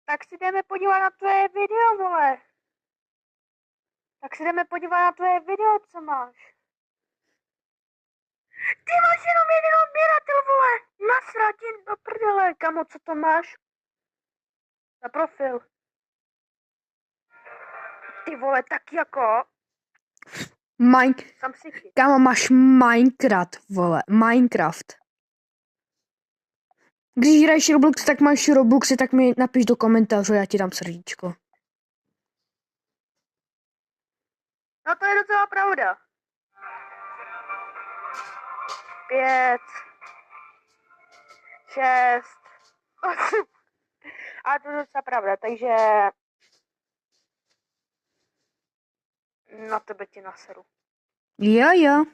Tak si jdeme podívat na tvoje video, vole. Tak si jdeme podívat na tvoje video, co máš. Ty máš jenom jeden odběratel, vole. Nasratin do prdele. Kamo, co to máš? Na profil. Ty vole, tak jako... Sam si chyt. Kámo, máš Minecraft, vole. Minecraft. Když hraješ Roblox, tak máš Robloxy, tak mi napiš do komentářů, já ti dám srdíčko. No to je docela pravda. 5, 6, 8. A to je docela pravda, takže... Na tebe ti naseru. Jo.